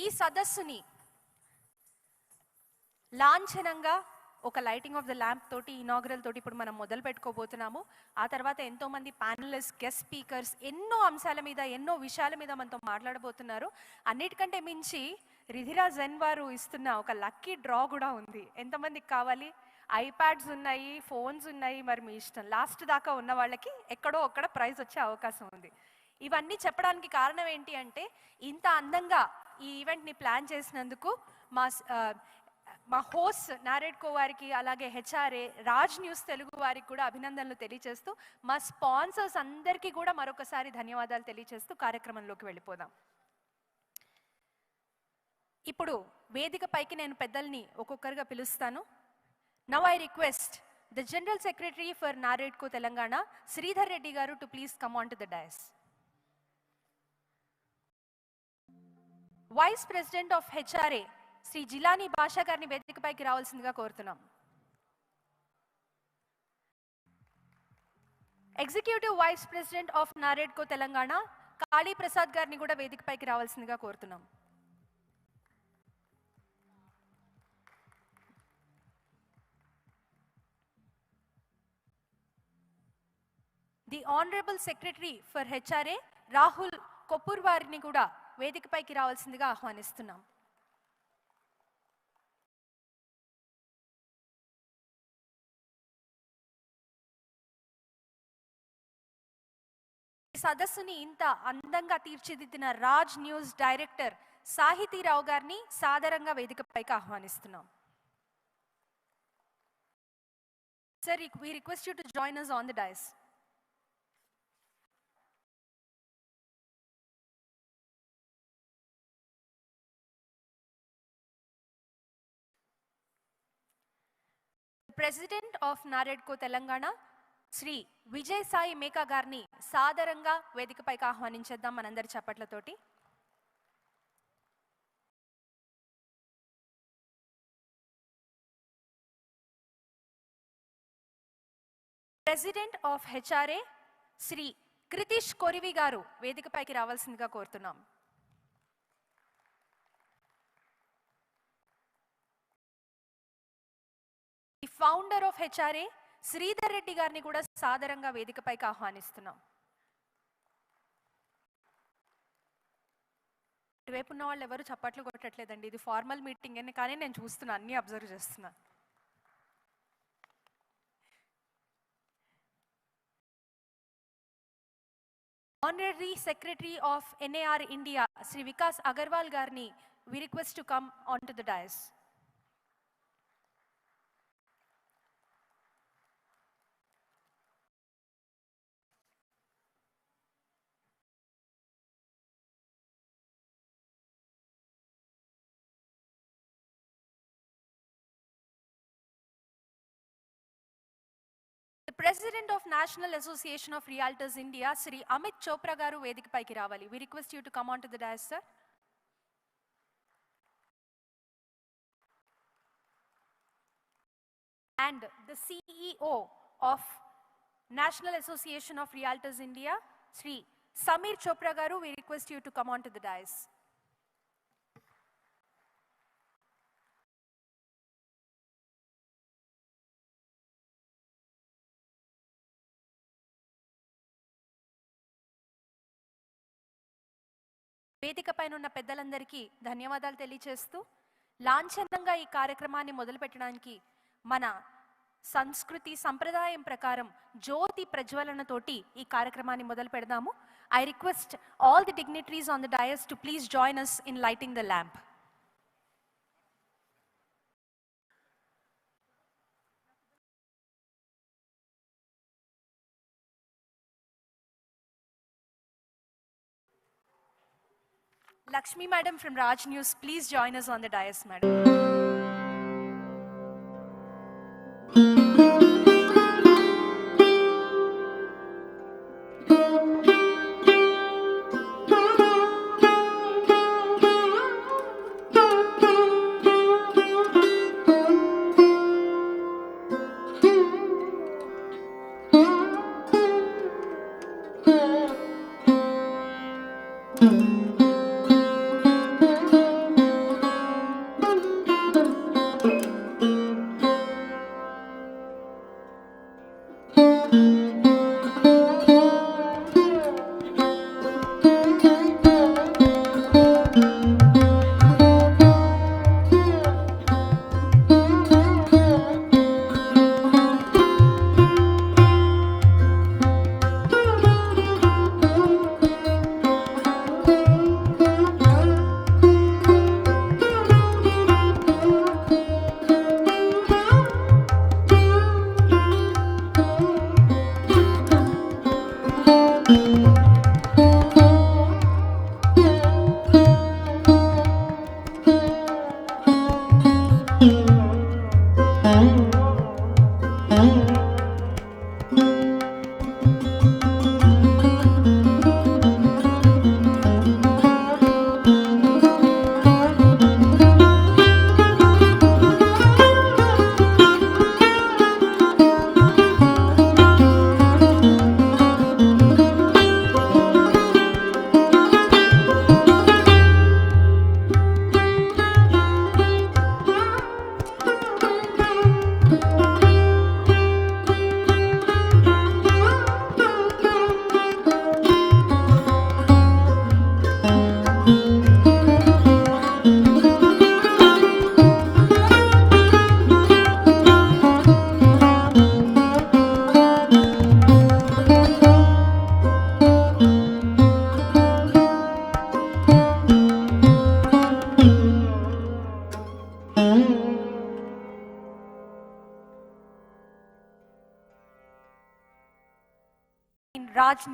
ఈ సదస్సుని లాంఛనంగా ఒక లైటింగ్ ఆఫ్ ద ల్యాంప్ తోటి ఇనాగ్రల్ తోటి ఇప్పుడు మనం మొదలు పెట్టుకోబోతున్నాము. ఆ తర్వాత ఎంతోమంది ప్యానలిస్ట్, గెస్ట్ స్పీకర్స్ ఎన్నో అంశాల మీద, ఎన్నో విషయాల మీద మనతో మాట్లాడబోతున్నారు. అన్నిటికంటే మించి రిధిరా జెన్ వారు ఇస్తున్న ఒక లక్కీ డ్రా కూడా ఉంది. ఎంతమందికి కావాలి? ఐప్యాడ్స్ ఉన్నాయి, ఫోన్స్ ఉన్నాయి, మరి మీ ఇష్టం. లాస్ట్ దాకా ఉన్న వాళ్ళకి ఎక్కడో ఒక్కడ ప్రైజ్ వచ్చే అవకాశం ఉంది. ఇవన్నీ చెప్పడానికి కారణం ఏంటి అంటే, ఇంత అందంగా ఈ ఈవెంట్ని ప్లాన్ చేసినందుకు మా హోస్ట్ నారేడ్కో వారికి, అలాగే హెచ్ఆర్ఏ, రాజ్ న్యూస్ తెలుగు వారికి కూడా అభినందనలు తెలియజేస్తూ, మా స్పాన్సర్స్ అందరికీ కూడా మరొకసారి ధన్యవాదాలు తెలియజేస్తూ కార్యక్రమంలోకి వెళ్ళిపోదాం. ఇప్పుడు వేదిక పైకి నేను పెద్దల్ని ఒక్కొక్కరుగా పిలుస్తాను. Now I request the general secretary for NAREDCO Telangana, Sridhar Reddy గారు, to please come on to the dais. Vice president of HRA Shri Jilani Basha గారిని వేదికపైకి రావాల్సిందిగా కోరుతున్నాం. Executive vice president of NAREDCO Telangana Kali Prasad గారిని కూడా వేదికపైకి రావాల్సిందిగా కోరుతున్నాం. The honourable secretary for HRA Rahul Koppur వారిని కూడా వేదికపైకి రావాల్సిందిగా ఆహ్వానిస్తున్నాం. సదస్సుని ఇంత అందంగా తీర్చిదిద్దిన రాజ్ న్యూస్ డైరెక్టర్ సాహితీరావు గారిని సాదరంగా వేదికపైకి ఆహ్వానిస్తున్నాం. Sir, we request you to join us on the dais. President of Naredco Telangana, Shri Vijay Sai Meka గారిని సాదరంగా వేదికపైకి ఆహ్వానించేద్దాం మనందరి చప్పట్లతోటి. President of HRA Shri Kritish Korivi గారు వేదికపైకి రావాల్సిందిగా కోరుతున్నాం. The founder of HRA Sridhar Reddy గారిని కూడా సాదరంగా వేదికపైకి ఆహ్వానిస్తున్నాం. ఇటువైపు ఉన్న వాళ్ళు ఎవరు చప్పట్లు కొట్టట్లేదండి. ఇది ఫార్మల్ మీటింగ్ అని, కానీ నేను చూస్తున్నా, అన్ని అబ్జర్వ్ చేస్తున్నా. Honorary secretary of NAR India Shri Vikas Agarwal గారిని we request to come on to the dais. President of National Association of Realtors India, Sri Amit Chopra garu vedikapayiki ravali. We request you to come on to the dais, sir. And the CEO of National Association of Realtors India, Sri Samir Chopra garu, we request you to come on to the dais. వేదిక పైన ఉన్న పెద్దలందరికీ ధన్యవాదాలు తెలియజేస్తూ, లాంఛనంగా ఈ కార్యక్రమాన్ని మొదలుపెట్టడానికి మన సంస్కృతి సంప్రదాయం ప్రకారం జ్యోతి ప్రజ్వలనతోటి ఈ కార్యక్రమాన్ని మొదలు పెడదాము. I request all the dignitaries on the dais to please join us in lighting the lamp. Lakshmi madam from Raj News, please join us on the dais, madam. Raj